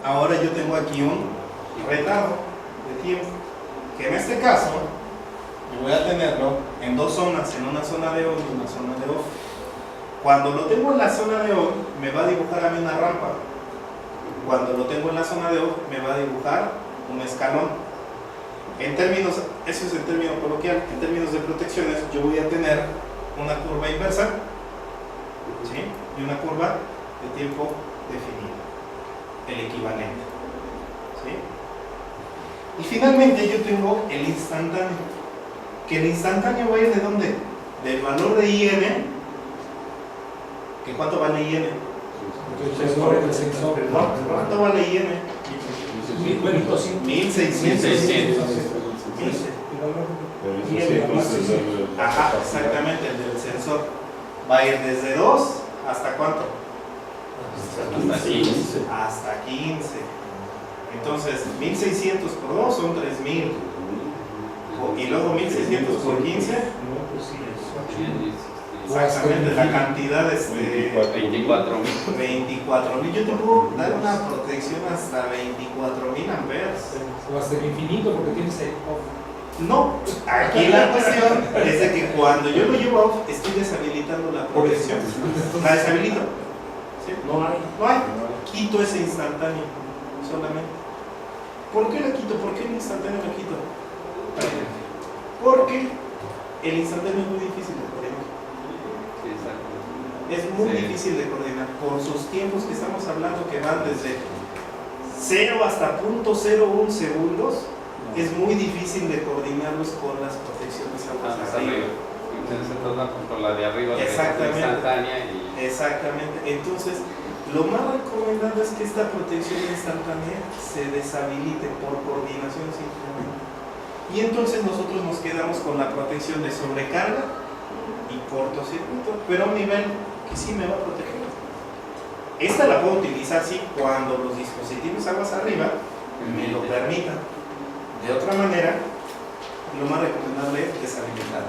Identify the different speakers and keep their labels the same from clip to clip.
Speaker 1: ahora yo tengo aquí un retardo de tiempo, que en este caso yo voy a tenerlo en dos zonas, en una zona de on y una zona de off. Cuando lo tengo en la zona de on, me va a dibujar a mí una rampa. Cuando lo tengo en la zona de off, me va a dibujar un escalón. En términos, eso es en término coloquial, en términos de protecciones, yo voy a tener una curva inversa, ¿sí? Y una curva de tiempo definido, el equivalente, ¿sí? Y finalmente yo tengo el instantáneo, que el instantáneo va a ir ¿de dónde? Del valor de IN, que ¿cuánto vale IN? ¿Cuánto vale IN? 1600. Ajá, exactamente, el del sensor va a ir desde 2 hasta ¿cuánto?
Speaker 2: Hasta 15.
Speaker 1: Hasta 15. Entonces 1600 por 2 son 3000. Y luego 1600 por 15. Exactamente, la cantidad es 24.000. Yo te puedo dar una protección hasta 24.000 amperes.
Speaker 3: O hasta el infinito, porque tienes el off.
Speaker 1: No, aquí la cuestión es de que cuando yo lo llevo off, estoy deshabilitando la protección. La deshabilito. ¿Sí?
Speaker 3: No hay.
Speaker 1: No hay. Quito ese instantáneo solamente. ¿Por qué lo quito? ¿Por qué el instantáneo lo quito? Porque el instantáneo es muy difícil de coordinar. Es muy difícil de coordinar por sus tiempos que estamos hablando, que van desde 0 hasta 0.01 segundos. Es muy difícil de coordinarlos con las protecciones aguas arriba.
Speaker 2: Entonces se trata con la de arriba,
Speaker 1: Exactamente.
Speaker 2: Instantánea y...
Speaker 1: Exactamente. Entonces, lo más recomendable es que esta protección instantánea se deshabilite por coordinación simplemente. Y entonces nosotros nos quedamos con la protección de sobrecarga y cortocircuito, pero a un nivel que sí me va a proteger. Esta la puedo utilizar sí cuando los dispositivos aguas arriba me lo permitan. De otra manera, lo más recomendable es deshabilitar.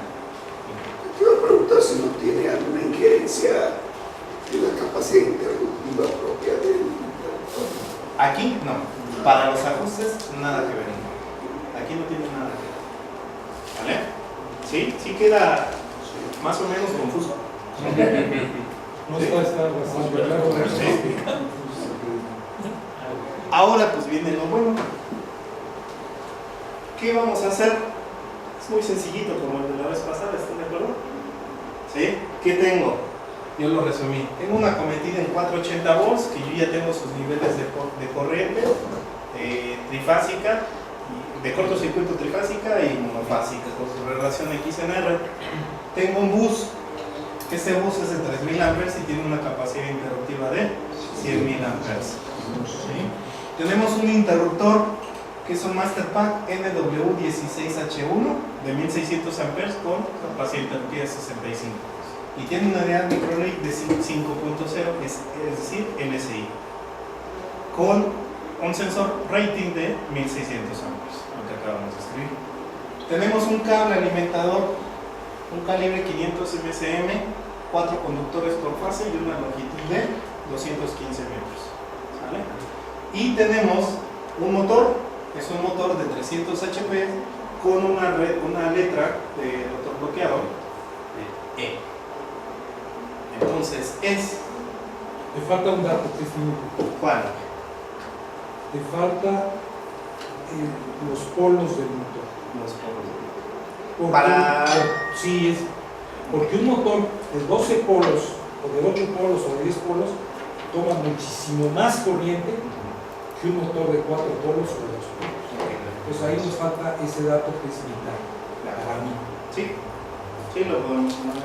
Speaker 4: Te iba a preguntar si no tiene alguna injerencia en la capacidad interruptiva propia del interruptor.
Speaker 1: Aquí no, para los ajustes nada que ver. Aquí no tiene nada que ver. ¿Vale? ¿Sí? ¿Sí queda más o menos confuso?
Speaker 3: No está bastante claro.
Speaker 1: Sí. Ahora pues viene lo bueno. ¿Qué vamos a hacer? Es muy sencillito como el de la vez pasada, ¿están de acuerdo? ¿Sí? ¿Qué tengo? Yo lo resumí. Tengo una cometida en 480 volts, que yo ya tengo sus niveles de corriente trifásica, de cortocircuito trifásica y monofásica, con su relación X en R. Tengo un bus, que este bus es de 3000 amperes y tiene una capacidad interruptiva de 100.000 amperes. ¿Sí? Tenemos un interruptor que es un Masterpack NW16H1 de 1600 amperes con capacidad interruptiva de 65 y tiene una unidad microley de 5.0, es decir, MSI, con un sensor rating de 1600 amperes, lo que acabamos de escribir. Tenemos un cable alimentador, un calibre 500 MSM, 4 conductores por fase y una longitud de 215 metros. ¿Sale? Y tenemos un motor, que es un motor de 300 HP con una letra de rotor bloqueado E. Entonces es...
Speaker 3: Te falta un dato, que es minuto.
Speaker 1: ¿Cuál?
Speaker 3: Te falta los polos del motor.
Speaker 1: Los polos.
Speaker 3: Porque, sí, es porque un motor de 12 polos o de 8 polos o de 10 polos toma muchísimo más corriente que un motor de 4 polos o de 8 polos. Pues ahí nos falta ese dato que es vital para mí.
Speaker 1: Sí, sí lo podemos tomar.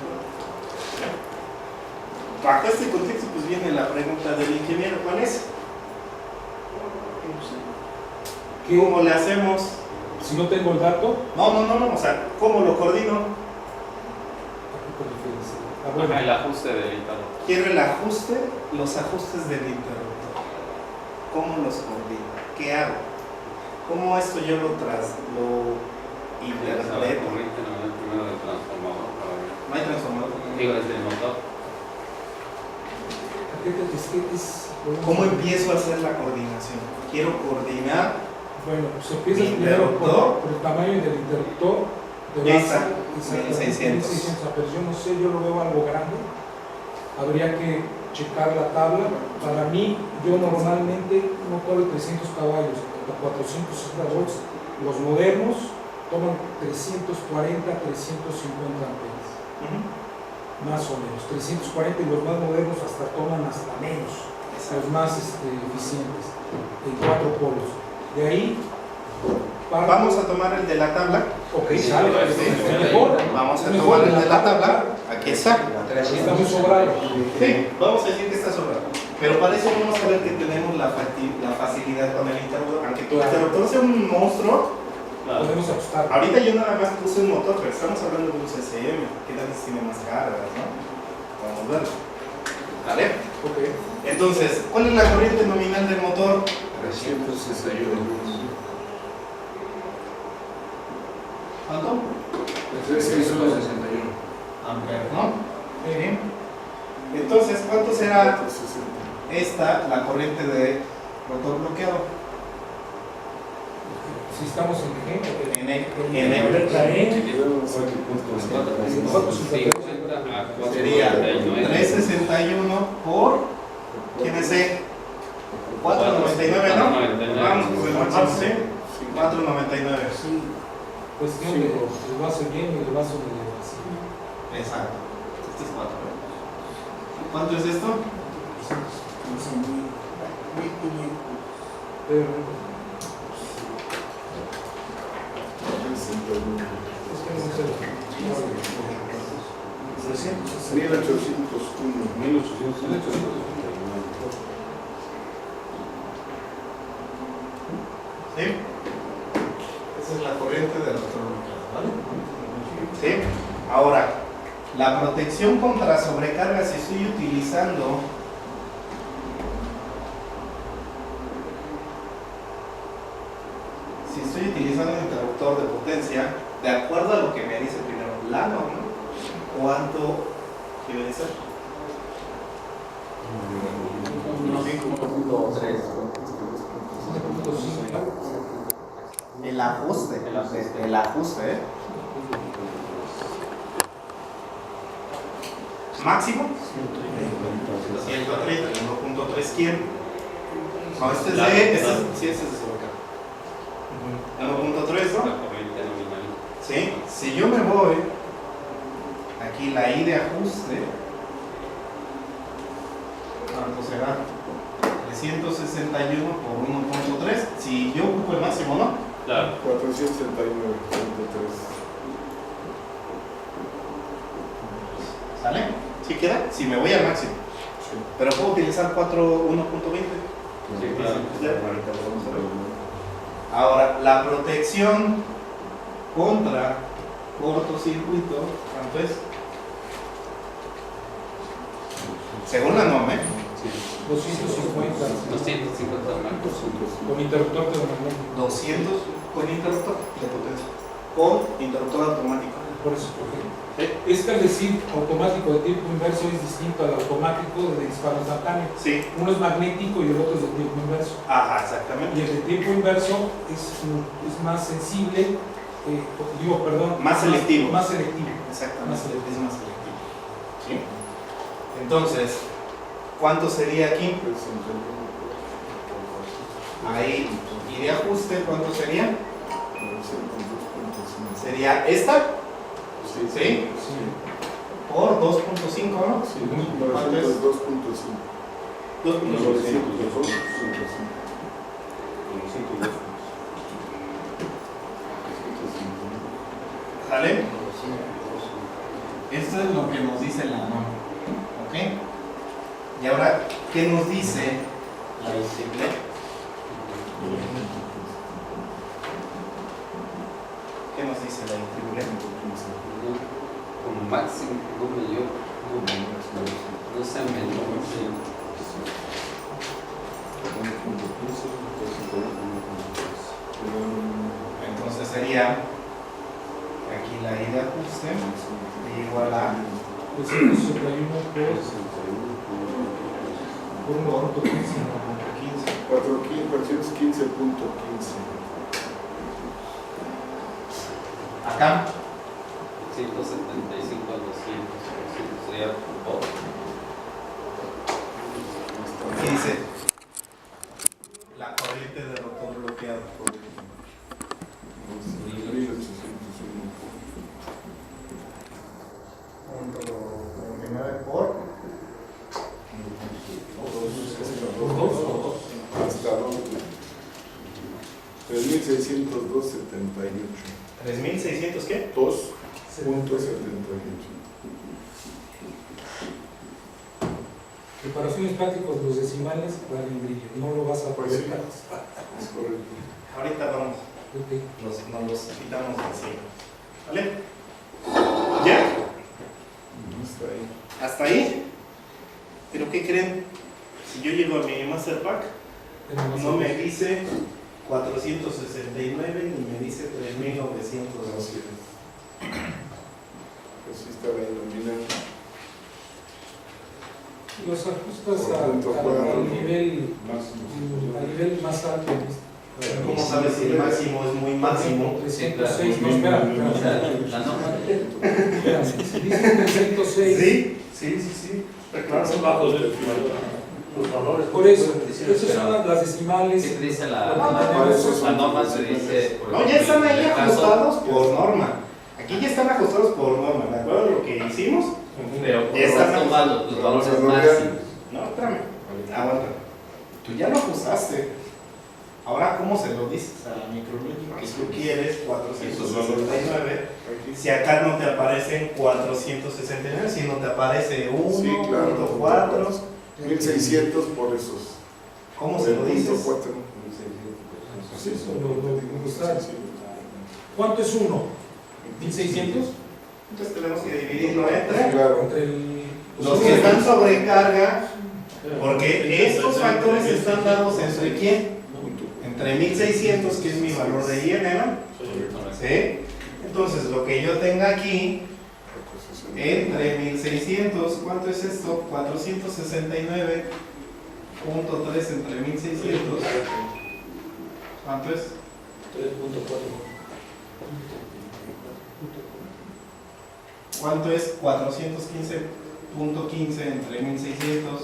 Speaker 1: Bajo este contexto pues viene la pregunta del ingeniero, ¿cuál es? ¿Cómo le hacemos?
Speaker 3: Si no tengo el dato,
Speaker 1: No, o sea, ¿cómo lo coordino?
Speaker 2: Ajá, el ajuste del interruptor.
Speaker 1: Quiero el ajuste, los ajustes del interruptor. ¿Cómo los coordino? ¿Qué hago? ¿Cómo esto yo lo interpreto?
Speaker 2: Primero del transformador.
Speaker 1: No hay transformador.
Speaker 2: Digo, desde el motor.
Speaker 1: ¿Cómo empiezo a hacer la coordinación? Quiero coordinar.
Speaker 3: Bueno, se empieza primero por el tamaño del interruptor de
Speaker 1: Ya
Speaker 3: base.
Speaker 1: está,
Speaker 3: Exactamente,
Speaker 1: 1600.
Speaker 3: pero yo no sé, yo lo veo algo grande. Habría que checar la tabla. Para mí, yo normalmente un motor de 300 caballos a 460 volts, los modernos toman 340, 350 amperes. Más o menos, 340, y los más modernos hasta toman hasta menos, los más eficientes, en 4 polos. De ahí,
Speaker 1: Vamos a tomar el de la tabla.
Speaker 3: Ok, sale, mejor.
Speaker 1: Vamos a tomar el de la tabla. Aquí está.
Speaker 3: Está muy sobrado.
Speaker 1: Sí, vamos a decir que está sobrado. Pero para eso vamos a ver que tenemos la facilidad con el interruptor. Aunque tu interruptor sea un monstruo,
Speaker 3: Podemos ajustar.
Speaker 1: ahorita yo nada más puse un motor, pero estamos hablando de un CCM, que tal vez tiene más cargas, ¿no? Vamos a verlo. ¿Vale?
Speaker 3: Ok.
Speaker 1: Entonces, ¿cuál es la corriente nominal del motor?
Speaker 2: 361.
Speaker 1: ¿Cuánto?
Speaker 2: 361.
Speaker 1: Amperes, ¿no? Muy bien. Entonces, ¿cuánto será esta, la corriente de rotor bloqueado?
Speaker 3: Si estamos en
Speaker 1: En
Speaker 3: la letra E,
Speaker 1: sería 361 por, ¿quién es E? 499, ¿no?
Speaker 2: 499.
Speaker 1: Vamos por el máximo, ¿sí? 499.
Speaker 3: cuestión de el vaso bien y el vaso medio vacío.
Speaker 1: Exacto. Este es 4. ¿Cuánto es esto?
Speaker 3: Pero es que no sé.
Speaker 4: 1801.
Speaker 1: ¿Sí? Esa es la corriente del rotor bloqueado, ¿vale? ¿Sí? Ahora, la protección contra sobrecarga, si estoy utilizando un interruptor de potencia, de acuerdo a lo que me dice primero la norma, ¿cuánto debe ser?
Speaker 2: 1.3.
Speaker 1: El ajuste. El ajuste, ¿eh? Máximo 130, 1.3 quién? No, este es de. Sí, este es de sobrecarga. 1.3, ¿no?
Speaker 2: La corriente nominal.
Speaker 1: ¿Sí? Si yo me voy, aquí la I de ajuste, ¿cuánto será? 361 por 1.3. Si yo ocupo el máximo, ¿no?
Speaker 2: Claro.
Speaker 4: 469.
Speaker 1: ¿Sale? ¿Sí queda? Si me voy al máximo. Pero puedo utilizar 1.20.
Speaker 2: Sí, claro.
Speaker 1: Ahora, la protección contra cortocircuito, ¿cuánto es? Según la norma,
Speaker 3: 250
Speaker 2: 250 marcos.
Speaker 3: con interruptor termomagnético.
Speaker 1: 200 con interruptor de potencia. Con interruptor automático.
Speaker 3: Por eso, es que al decir automático de tipo inverso es distinto al automático de disparo instantáneo.
Speaker 1: Sí.
Speaker 3: Uno es magnético y el otro es de tiempo inverso.
Speaker 1: Ajá, exactamente.
Speaker 3: Y el de tiempo inverso es más sensible,
Speaker 1: Más selectivo.
Speaker 3: Más selectivo.
Speaker 1: Exactamente.
Speaker 3: Más selectivo.
Speaker 1: Es más selectivo. ¿Sí? Entonces, ¿cuánto sería aquí? Ahí. Y de ajuste, ¿cuánto sería? Sería esta, ¿sí?
Speaker 3: Sí.
Speaker 1: Por 2.5, ¿no? ¿Cuánto es?
Speaker 4: 2.5.
Speaker 1: 2.5. ¿Sale? Esto es lo que nos dice la norma. ¿Ok? Y ahora, ¿qué nos dice la IEEE? ¿Qué nos dice la IEEE?
Speaker 2: Como máximo, no mayor. No sea menor.
Speaker 1: Entonces sería aquí la I de ajuste igual a
Speaker 3: 361 por por 1.15.
Speaker 4: 415.15.
Speaker 1: Acá,
Speaker 2: 175 a 200, sería poco.
Speaker 1: ¿qué dice? La corriente de rotor bloqueado. 1.9 por
Speaker 3: ¿Por dos?
Speaker 4: Hasta 3.602.78.
Speaker 1: 3.600, ¿qué?
Speaker 4: 2.78.
Speaker 3: Preparaciones prácticas, los decimales valen brillo, no lo vas a
Speaker 4: Pues
Speaker 3: poder.
Speaker 4: sí. Es correcto.
Speaker 1: Ahorita vamos,
Speaker 3: Ok.
Speaker 1: nos los quitamos de encima. ¿Vale? ¿Ya?
Speaker 4: Está ahí.
Speaker 1: ¿Hasta ahí? ¿Pero qué creen? Si yo llego a mi Master Pack, no me dice 469 ni me dice 3.900.
Speaker 4: Así es. Pues sí está bien nominal.
Speaker 3: Los ajustas
Speaker 4: Por tanto,
Speaker 3: al nivel más alto.
Speaker 1: ¿Cómo sabes si el máximo es muy máximo?
Speaker 3: 306, no, espera.
Speaker 2: La norma
Speaker 3: Espérame, si dices 306,
Speaker 1: Sí.
Speaker 5: Claro, son bajos los valores.
Speaker 3: por eso, esas son las decimales.
Speaker 2: ¿Qué dice la norma? Se dice.
Speaker 1: No, ya están ahí ajustados por norma. Aquí ya están ajustados por norma, ¿de acuerdo a lo que hicimos?
Speaker 2: Pero
Speaker 1: Ya están
Speaker 2: tomando tus valores máximos.
Speaker 1: No, espérame. Aguanta. Tú ya lo ajustaste. Ahora, ¿cómo se lo dices a la micrológica? Que tú quieres 469. Si acá no te aparecen 469, sino te aparece 1.4.
Speaker 4: Sí, claro. 1.600 por esos.
Speaker 1: ¿Cómo se lo dices?
Speaker 4: 4. Sí,
Speaker 3: ¿Cuánto es 1? ¿1.600?
Speaker 1: Entonces tenemos que dividirlo entre
Speaker 4: Claro.
Speaker 3: Entre
Speaker 1: los que están sobre carga, porque estos factores están dados entre quién? Entre 1.600, que es mi valor de IN, ¿no? ¿Sí? Entonces, lo que yo tenga aquí, entre 1.600, ¿cuánto es esto? 469.3 entre 1.600. ¿Cuánto es?
Speaker 5: 3.4.
Speaker 1: ¿Cuánto es 415.15 entre 1.600?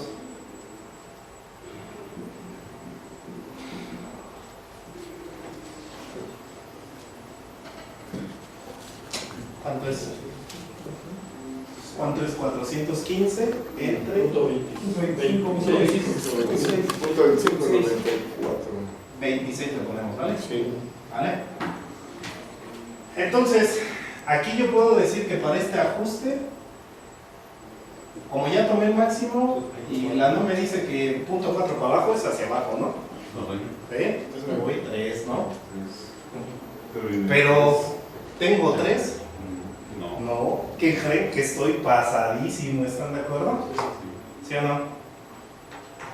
Speaker 1: ¿Cuánto es? ¿Cuánto es 415 entre
Speaker 5: Punto 25.
Speaker 1: 26? Le ponemos, ¿vale?
Speaker 4: Sí.
Speaker 1: ¿Vale? Entonces, aquí yo puedo decir que para este ajuste, como ya tomé el máximo y la no me dice que punto 4 para abajo es hacia abajo, ¿no? ¿Sí? Entonces me voy 3, ¿no? Pero, ¿tengo 3? No. ¿Qué creen? Que estoy pasadísimo, ¿están de acuerdo? ¿Sí o no?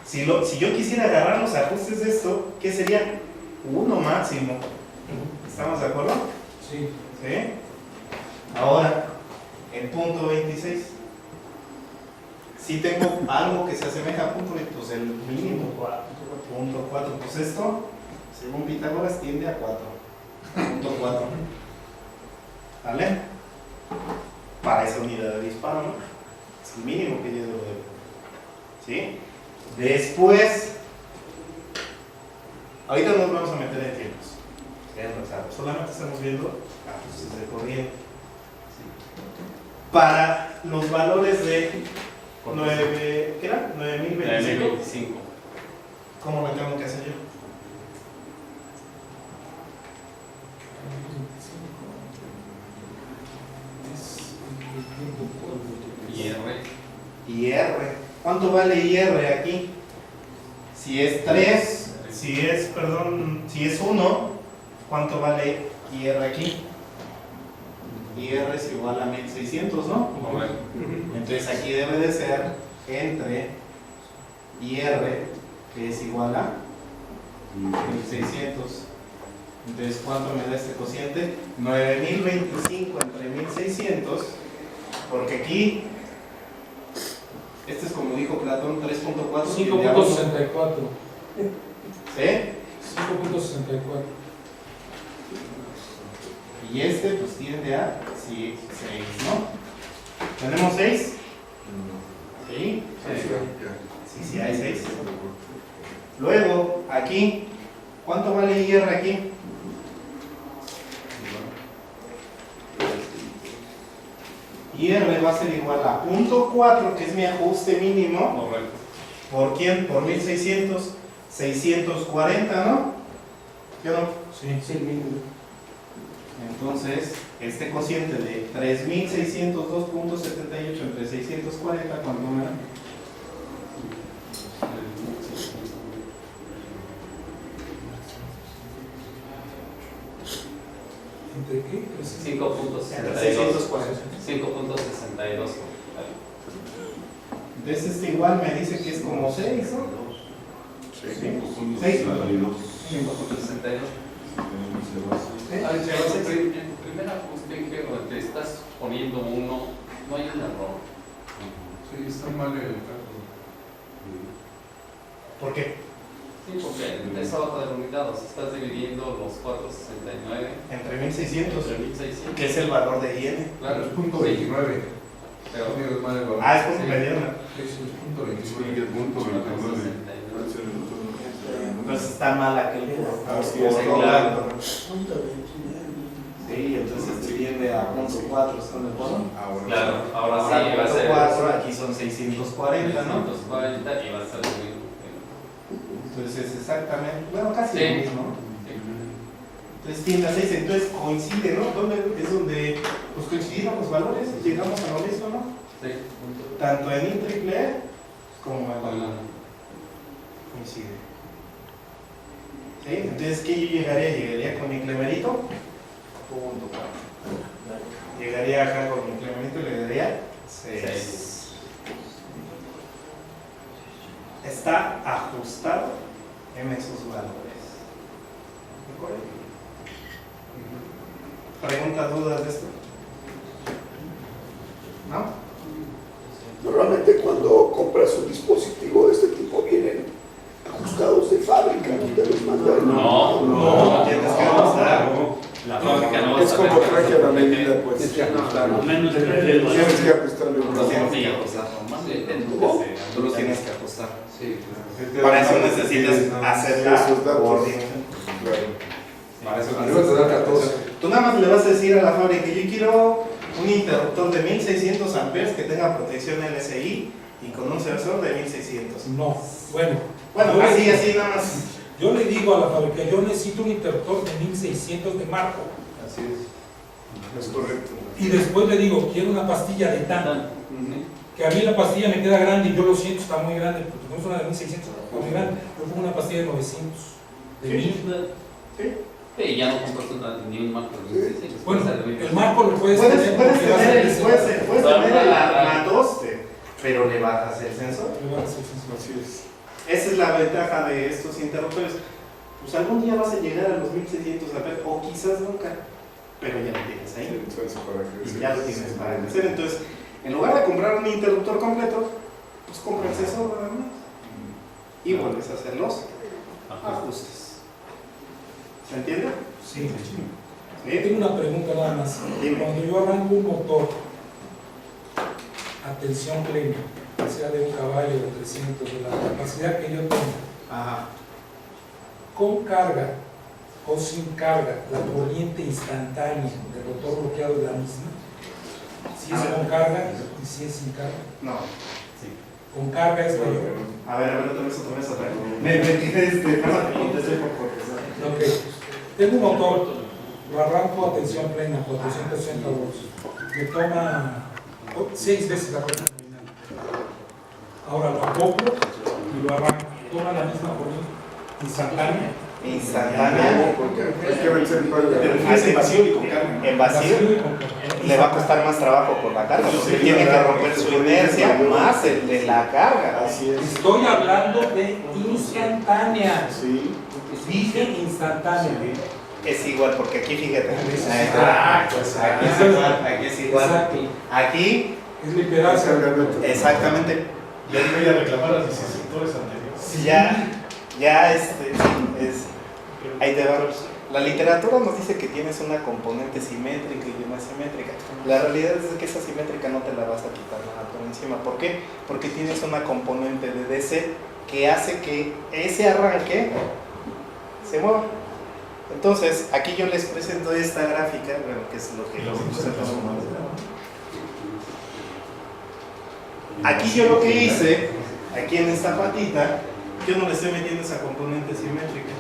Speaker 1: Si yo quisiera agarrar los ajustes de esto, ¿qué sería? 1 máximo. ¿Estamos de acuerdo?
Speaker 3: Sí.
Speaker 1: ¿Sí? Ahora, en punto 26. Si tengo algo que se asemeja a punto 20, pues el mínimo. Punto 4. Pues esto, según Pitágoras, tiende a 4. Punto 4. ¿Vale? Para esa unidad de disparo, ¿no? Es el mínimo que yo debo de ver. ¿Sí? Después, ahorita nos vamos a meter en tiempos. Solamente estamos viendo ajustes de corriente. Para los valores de 9, ¿qué era? 9.025. ¿Cómo me tengo que hacer yo? IR. ¿Cuánto vale IR aquí? Si es 3, si es 1, ¿cuánto vale IR aquí? IR es igual a 1600, ¿no? Entonces aquí debe de ser entre IR, que es igual a 1600. Entonces, ¿cuánto me da este cociente? 9025 entre 1600, porque aquí Este es como dijo Platón, 3.4.
Speaker 3: 5.64.
Speaker 1: ¿Sí?
Speaker 3: 5.64.
Speaker 1: Y este pues tiende a 6, ¿no? ¿Tenemos 6? ¿Sí? Sí, hay 6. Luego, aquí, ¿cuánto vale IR aquí? IR va a ser igual a 0.4, que es mi ajuste mínimo.
Speaker 2: Correcto.
Speaker 1: ¿Por quién? Por 1600, 640, ¿no? ¿Sí o no?
Speaker 3: Sí, sí, mínimo.
Speaker 1: Entonces, este cociente de 3602.78 entre 640, ¿cuánto me da?
Speaker 3: ¿Entre qué?
Speaker 1: 5.62.
Speaker 2: 5.62.
Speaker 1: Entonces este igual me dice que es como 6, ¿no?
Speaker 4: Sí.
Speaker 1: 6.
Speaker 2: 5.62.
Speaker 1: ¿Sí?
Speaker 2: En primer ajuste que te estás poniendo uno, no hay un error.
Speaker 6: Sí, está mal el cálculo.
Speaker 1: ¿Por qué?
Speaker 2: Sí, porque es abajo de la unidad, o sea, estás dividiendo los 469
Speaker 1: Entre 1600,
Speaker 2: entre 1600.
Speaker 1: que es el valor de IN.
Speaker 2: Claro,
Speaker 6: Es punto
Speaker 2: sí,
Speaker 6: 29.
Speaker 2: pero
Speaker 6: Tienes mal el valor.
Speaker 1: Ah, es como
Speaker 2: Sí.
Speaker 1: mediana.
Speaker 6: Sí, es punto
Speaker 4: Sí,
Speaker 6: 29.
Speaker 4: el punto 29.
Speaker 2: 469.
Speaker 1: Entonces está mal aquel
Speaker 4: Así
Speaker 1: por
Speaker 4: es,
Speaker 1: otro
Speaker 2: claro.
Speaker 1: lado. Sí, entonces este tiende a 0.4, ¿están de acuerdo?
Speaker 6: Ahora
Speaker 2: Claro, ahora
Speaker 1: Ahora
Speaker 2: sí va a ser
Speaker 1: 0.4, aquí son 640, ¿no?
Speaker 2: 240 y va a ser lo mismo.
Speaker 1: Entonces es exactamente, bueno, casi
Speaker 2: Sí.
Speaker 1: lo mismo. Entonces tiende a 6, entonces coincide, ¿no? ¿Dónde es donde pues, coincidieron los valores? Llegamos a lo mismo, ¿no?
Speaker 2: Sí,
Speaker 1: Tanto en IEEE como en la coincide. ¿Sí? Entonces, ¿qué yo llegaría? Llegaría con mi clemerito, punto 4. Llegaría acá con mi clemerito y le daría 6. Está ajustado en esos valores. ¿De acuerdo? ¿Preguntas, dudas de esto? ¿No?
Speaker 4: Normalmente cuando compras un dispositivo de este tipo vienen ajustados de fábrica, no te los mandan.
Speaker 1: No, tienes que ajustar.
Speaker 2: la fábrica no va a
Speaker 4: Es como
Speaker 2: saber
Speaker 4: traje a la
Speaker 2: qué-
Speaker 4: medida, pues.
Speaker 5: Al menos de
Speaker 4: Tienes que ajustarle un
Speaker 1: Lo tienes
Speaker 4: poco.
Speaker 1: que ajustar.
Speaker 4: ¿Cómo?
Speaker 1: Tú los tienes que ajustar.
Speaker 2: Sí,
Speaker 1: Para eso necesitas hacerla
Speaker 4: esos datos.
Speaker 1: coordinación.
Speaker 4: Claro.
Speaker 1: Para eso
Speaker 6: Arriba te da 14.
Speaker 1: Tú nada más le vas a decir a la fábrica, yo quiero un interruptor de 1600 amperes que tenga protección LSI y con un sensor de 1600.
Speaker 3: No, bueno.
Speaker 1: Bueno,
Speaker 3: yo
Speaker 1: así,
Speaker 3: le-
Speaker 1: así nada más.
Speaker 3: Yo le digo a la fábrica, yo necesito un interruptor de 1600 de marco.
Speaker 4: Así es. Es correcto.
Speaker 3: Y después le digo, quiero una pastilla de tanto. Que a mí la pastilla me queda grande y yo lo siento, está muy grande, porque no es una de 1600, está muy grande. Yo pongo una pastilla de 900, de 1000.
Speaker 2: Sí, ya no compras ni un marco.
Speaker 3: Bueno, el marco lo puedes
Speaker 1: Puedes
Speaker 3: tener porque va a ser
Speaker 1: tener,
Speaker 3: ese-
Speaker 1: tener la 2, pero le bajas el sensor.
Speaker 3: le va a hacer sensor.
Speaker 4: Así es.
Speaker 1: Esa es la ventaja de estos interruptores. Pues algún día vas a llegar a los 1600 amperes, o quizás nunca, pero ya lo tienes ahí.
Speaker 4: Entonces, para que
Speaker 1: Y ya lo tienes para crecer. Entonces, en lugar de comprar un interruptor completo, pues compra el sensor nada más. Y vuelves a hacer los ajustes. ¿Se entiende?
Speaker 3: Sí.
Speaker 1: ¿Sí?
Speaker 3: Tengo una pregunta nada más.
Speaker 1: Dime.
Speaker 3: Cuando yo arranco un motor a tensión plena, que sea de un caballo de 300, de la capacidad que yo tenga,
Speaker 1: Ajá.
Speaker 3: con carga o sin carga, la corriente instantánea del motor bloqueado es la misma. Si es con carga y si es sin carga.
Speaker 1: No.
Speaker 3: Con carga es mayor.
Speaker 1: A ver, otra vez. Me tienes pásate, contesté por contestar.
Speaker 3: Ok. Tengo un motor, lo arranco a tensión plena, 480 volts. Me toma 6 veces la corriente nominal. Ahora lo acoplo y lo arranco. Toma la misma corriente instantánea.
Speaker 1: Instantánea.
Speaker 4: Hay que vencer el padre.
Speaker 1: Pero fíjese en vacío y con carga. En vacío
Speaker 3: y con carga.
Speaker 1: le va a costar más trabajo con la carga, porque tiene que romper su inercia más el de la carga.
Speaker 4: Así es.
Speaker 3: Estoy hablando de instantánea.
Speaker 4: Sí.
Speaker 3: Dije instantánea.
Speaker 1: Es igual, porque aquí fíjate.
Speaker 3: Exacto, exacto.
Speaker 1: Aquí es igual. Aquí es igual.
Speaker 3: Exacto.
Speaker 1: Aquí,
Speaker 3: Es literal.
Speaker 4: Exactamente.
Speaker 1: exactamente.
Speaker 5: Ya no voy a reclamar a los instructores anteriores.
Speaker 1: Ya ahí te va. La literatura nos dice que tienes una componente simétrica y una simétrica. La realidad es que esa simétrica no te la vas a quitar nada por encima. ¿Por qué? Porque tienes una componente de DC que hace que ese arranque se mueva. Entonces, aquí yo les presento esta gráfica, bueno, que es lo que los conceptos humanos. Aquí yo lo que hice, aquí en esta patita, yo no le estoy metiendo esa componente simétrica.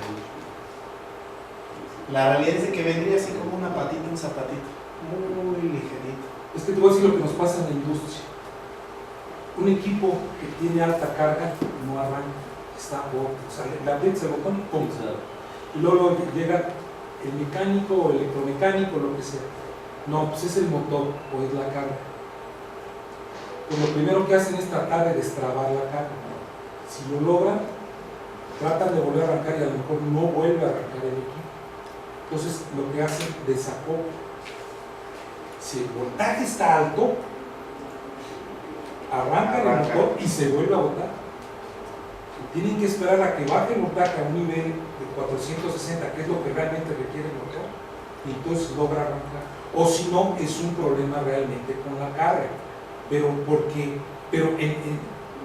Speaker 1: La realidad es de que vendría así como una patita, un zapatito, muy ligerito.
Speaker 3: Es que te voy a decir lo que nos pasa en la industria. Un equipo que tiene alta carga no arranca, está o sea, le aprietas el botón, ¡pum! Y luego llega el mecánico o el electromecánico, lo que sea. No, pues es el motor o es la carga. Pues lo primero que hacen es tratar de destrabar la carga. Si lo logran, tratan de volver a arrancar y a lo mejor no vuelve a arrancar el equipo. Entonces lo que hacen, desacoplan. Si el voltaje está alto, arranca el motor y se vuelve a botar. Tienen que esperar a que baje el voltaje a un nivel de 460, que es lo que realmente requiere el motor, y entonces logra arrancar. O si no, es un problema realmente con la carga.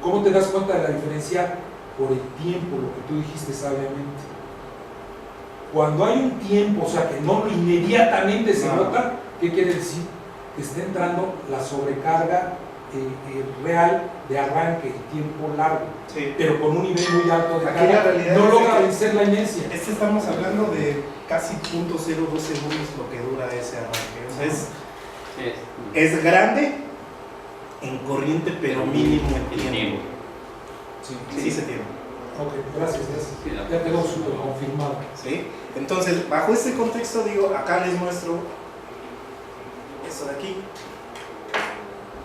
Speaker 3: ¿Cómo te das cuenta de la diferencia? Por el tiempo, lo que tú dijiste sabiamente. Cuando hay un tiempo, o sea que no inmediatamente se bota, ¿qué quiere decir? Que está entrando la sobrecarga real de arranque, tiempo largo,
Speaker 1: Sí.
Speaker 3: pero con un nivel muy alto de
Speaker 1: Aquí la
Speaker 3: carga,
Speaker 1: realidad
Speaker 3: no
Speaker 1: es
Speaker 3: logra
Speaker 1: que
Speaker 3: vencer la inercia.
Speaker 1: Estamos hablando de casi 0.02 segundos lo que dura ese arranque. O sea, es grande en corriente, pero mínimo en tiempo. Sí se tiene.
Speaker 3: Ok, gracias. Ya quedó súper confirmado.
Speaker 1: ¿Sí? Entonces, bajo este contexto, digo, acá les muestro esto de aquí.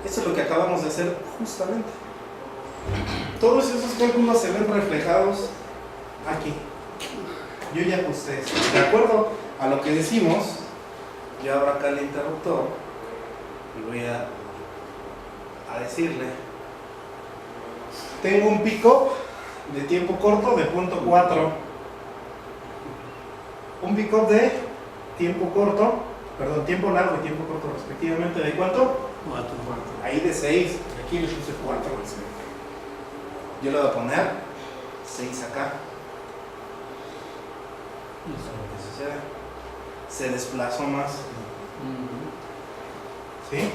Speaker 1: Esto es lo que acabamos de hacer justamente. Todos esos cálculos se ven reflejados aquí. Yo ya ajusté esto. De acuerdo a lo que decimos, yo abro acá el interruptor y voy a decirle: tengo un pico de tiempo corto de 0.4, un pick-up de tiempo corto, perdón, tiempo largo y tiempo corto respectivamente, ¿de cuánto? 4. Ahí de 6, aquí le puse 4. Yo le voy a poner 6 acá. Y eso es lo que sucede. Se desplazó más. ¿Sí?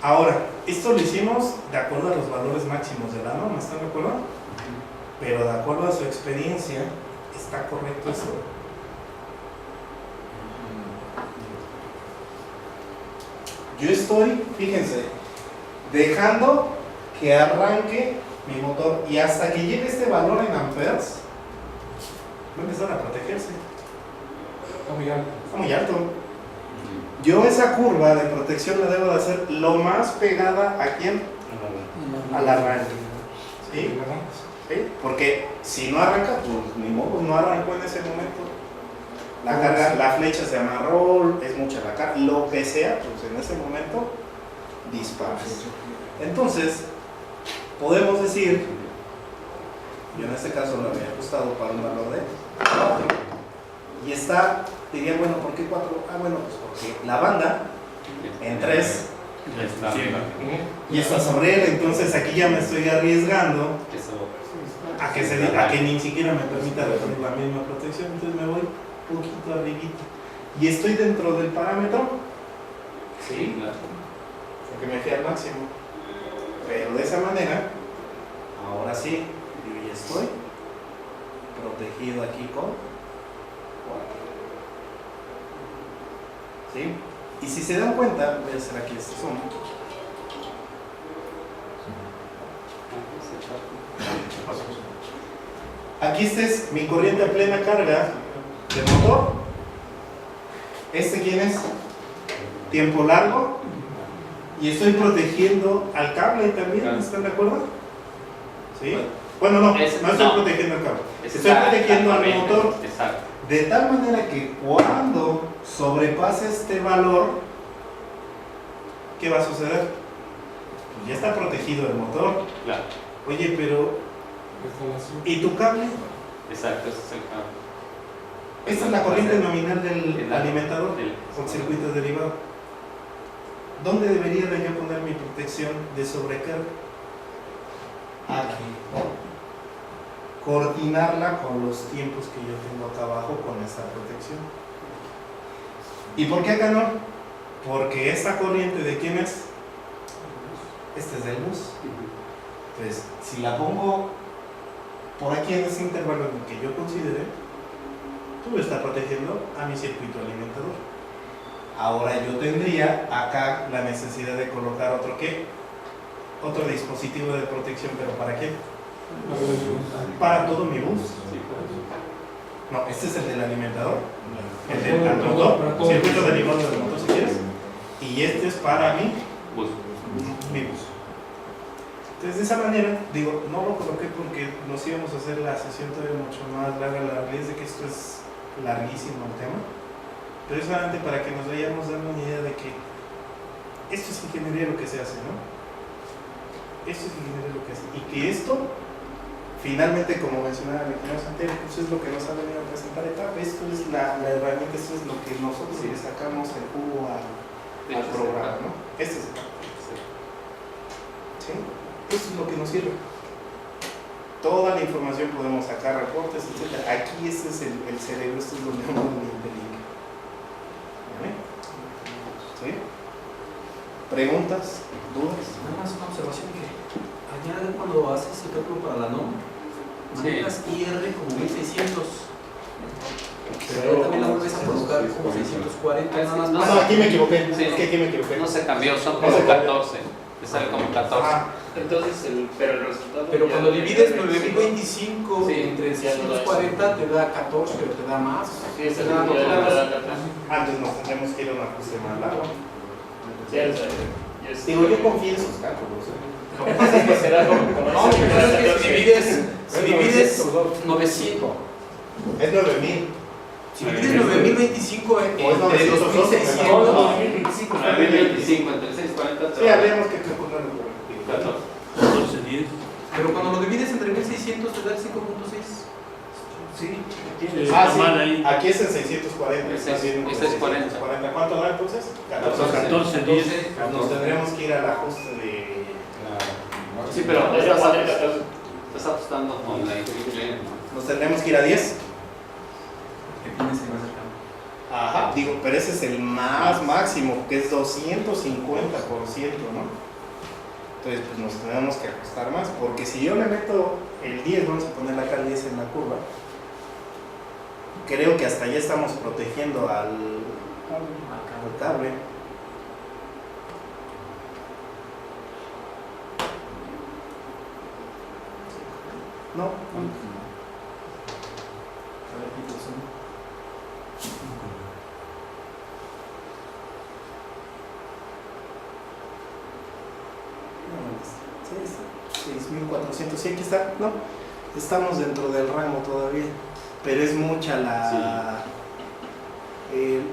Speaker 1: Ahora, esto lo hicimos de acuerdo a los valores máximos de la norma, ¿están de acuerdo? Pero de acuerdo a su experiencia, ¿está correcto esto? Yo estoy, fíjense, dejando que arranque mi motor y hasta que llegue este valor en amperes, va a empezar a protegerse.
Speaker 3: Está muy alto.
Speaker 1: Está muy alto. Yo esa curva de protección la debo de hacer lo más pegada ¿a quién? Al arranque. ¿Sí? ¿Sí? Porque si no arranca, pues ni modo, no arrancó en ese momento. La carga, la flecha se amarró, es mucha la carga, lo que sea, pues en ese momento disparas. Entonces, podemos decir, yo en este caso lo había ajustado para un valor de 4. Y está, diría, bueno, ¿por qué 4? Ah, bueno, pues porque la banda en 3 y está sobre él, entonces aquí ya me estoy arriesgando a que ni siquiera me permita retener la misma protección, entonces me voy un poquito arribita y estoy dentro del parámetro, sí, porque me fui al máximo, pero de esa manera, ahora sí, yo ya estoy protegido aquí con 4. ¿Sí? Y si se dan cuenta, voy a hacer aquí este zoom. Aquí este es mi corriente a plena carga del motor. ¿Este quién es? Tiempo largo. Y estoy protegiendo al cable también, ¿están de acuerdo? ¿Sí? Bueno, no estoy protegiendo al cable. Estoy protegiendo al motor.
Speaker 2: Exacto.
Speaker 1: De tal manera que cuando sobrepase este valor, ¿qué va a suceder? pues ya está protegido el motor.
Speaker 2: Claro,
Speaker 1: Oye, pero
Speaker 3: Instalación.
Speaker 1: ¿y tu cable?
Speaker 2: exacto, ese es el cable.
Speaker 1: Esta es la corriente nominal del
Speaker 2: El-
Speaker 1: alimentador
Speaker 2: el-
Speaker 1: con circuito derivado. ¿Dónde debería de yo poner mi protección de sobrecarga? Aquí. Coordinarla con los tiempos que yo tengo acá abajo con esta protección. ¿Y por qué acá no? Porque esta corriente, ¿de quién es? Este es del bus. Entonces, si la pongo por aquí en ese intervalo en el que yo considere, tú estás protegiendo a mi circuito alimentador. Ahora yo tendría acá la necesidad de colocar otro ¿qué? Otro dispositivo de protección, pero ¿para qué? Para todo mi bus. No, este es el del alimentador, el del
Speaker 3: Para todo,
Speaker 1: motor,
Speaker 3: para todo.
Speaker 1: circuito derivado del motor si quieres, y este es para mi
Speaker 2: Bus.
Speaker 1: bus. Entonces de esa manera, digo, no lo coloqué porque nos íbamos a hacer la sesión todavía mucho más larga, la realidad es de que esto es larguísimo el tema, pero es solamente para que nos vayamos dando una idea de que esto es ingeniería lo que se hace, ¿no? Esto es ingeniería lo que hace, y que esto, finalmente, como mencionaba el ingeniero Santero, pues es lo que nos ha venido a presentar etapa, esto es la herramienta, esto es lo que nosotros le sacamos el jugo al programa, ¿no? Este es el ¿sí? Esto es lo que nos sirve. Toda la información podemos sacar, reportes, etc. Aquí este es el cerebro, esto es donde vamos a link. ¿Vale? ¿Sí? ¿Preguntas? ¿Dudas?
Speaker 7: Nada más una observación que añade cuando haces el cálculo para la NOM, manejas IR como 1600. Pero también la vuelves a colocar como 640. Nada más.
Speaker 1: No, aquí me equivoqué.
Speaker 2: Sí.
Speaker 1: Es que aquí me equivoqué.
Speaker 2: No se cambió, son
Speaker 1: No
Speaker 2: como
Speaker 1: se cambió.
Speaker 2: 14. Te sale como 14.
Speaker 1: Ah,
Speaker 8: Entonces, pero el resultado.
Speaker 7: Pero
Speaker 8: ya
Speaker 7: cuando
Speaker 8: no
Speaker 7: divides
Speaker 8: tiene
Speaker 7: 9025
Speaker 2: Sí,
Speaker 7: entre
Speaker 8: ya no da
Speaker 7: 640 te da 14, pero te da más.
Speaker 8: Sí, ese
Speaker 7: Te da
Speaker 8: ya
Speaker 7: nada más.
Speaker 1: antes nos tendremos que ir a un ajuste más largo.
Speaker 8: Ya lo sabes.
Speaker 1: Digo, yo confío en sus cálculos.
Speaker 8: Lo que pasa es que será como
Speaker 7: No, lo que pasa es que si divides 900,
Speaker 1: Es 9000.
Speaker 7: si divides 9025 entre
Speaker 1: O es 900,
Speaker 7: 2600,
Speaker 8: No,
Speaker 2: 25 entre 640.
Speaker 1: Sí, habríamos que calcularlo por el
Speaker 2: 14.
Speaker 7: pero cuando lo divides entre 1600 te da el 5.6.
Speaker 1: Sí,
Speaker 5: está mal ahí.
Speaker 1: Aquí es en 640.
Speaker 2: Es
Speaker 1: está bien,
Speaker 2: 640.
Speaker 1: 640. ¿Cuánto da entonces?
Speaker 5: 14, 10.
Speaker 1: Pues nos tendremos que ir al ajuste de.
Speaker 2: Sí, pero
Speaker 8: Esa
Speaker 2: estás
Speaker 8: madre 14.
Speaker 2: ajustando con la increíble.
Speaker 1: Nos tendremos que ir a 10.
Speaker 7: Que tienes que más cercano.
Speaker 1: Ajá. Digo, pero ese es el más máximo, que es 250%, ¿no? Entonces, pues nos tenemos que ajustar más, porque si yo le meto el 10, vamos a poner acá el 10 en la curva, creo que hasta ya estamos protegiendo al cable. No, no. A ver, quito el zoom. Sí, 6.400, sí, aquí está, no, estamos dentro del rango todavía, pero es mucha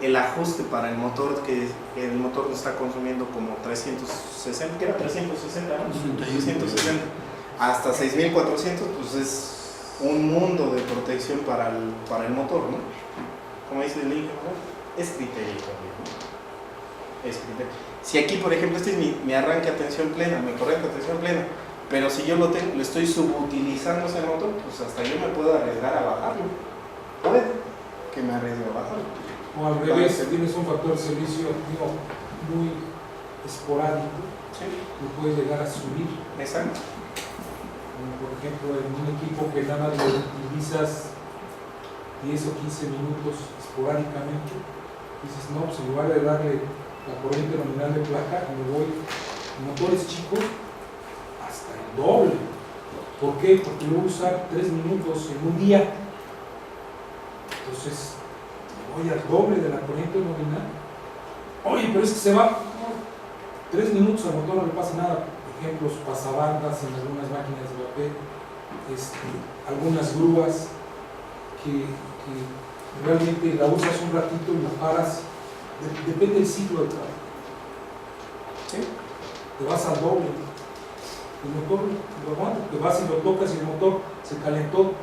Speaker 1: el ajuste para el motor, que el motor nos está consumiendo como 360, ¿qué era? 360, ¿no? 360, hasta 6.400, pues es un mundo de protección para el motor, ¿no? Como dice el ingeniero, es criterio también, ¿no? Es criterio. Si aquí, por ejemplo, este es mi arranque a tensión plena, mi corriente a tensión plena, pero si yo lo estoy subutilizando ese motor, pues hasta yo me puedo arriesgar a bajarlo. Puede que me arriesgue a bajarlo.
Speaker 3: O al revés, si tienes un factor de servicio activo muy esporádico,
Speaker 1: Sí,
Speaker 3: lo puedes llegar a subir.
Speaker 1: exacto.
Speaker 3: Como por ejemplo, en un equipo que nada más lo utilizas 10 o 15 minutos esporádicamente, dices, no, pues en lugar de darle la corriente nominal de placa, me voy en motores chicos hasta el doble. ¿Por qué? Porque lo voy a usar 3 minutos en un día. Entonces, me voy al doble de la corriente nominal. Oye, pero es que se va 3 minutos al motor, no le pasa nada. Por ejemplo, pasabandas en algunas máquinas de vapor, algunas grúas que realmente la usas un ratito y la paras. Depende del ciclo de trabajo.
Speaker 1: Sí.
Speaker 3: Te vas al doble. el motor lo aguanta, porque vas y lo tocas y el motor se calentó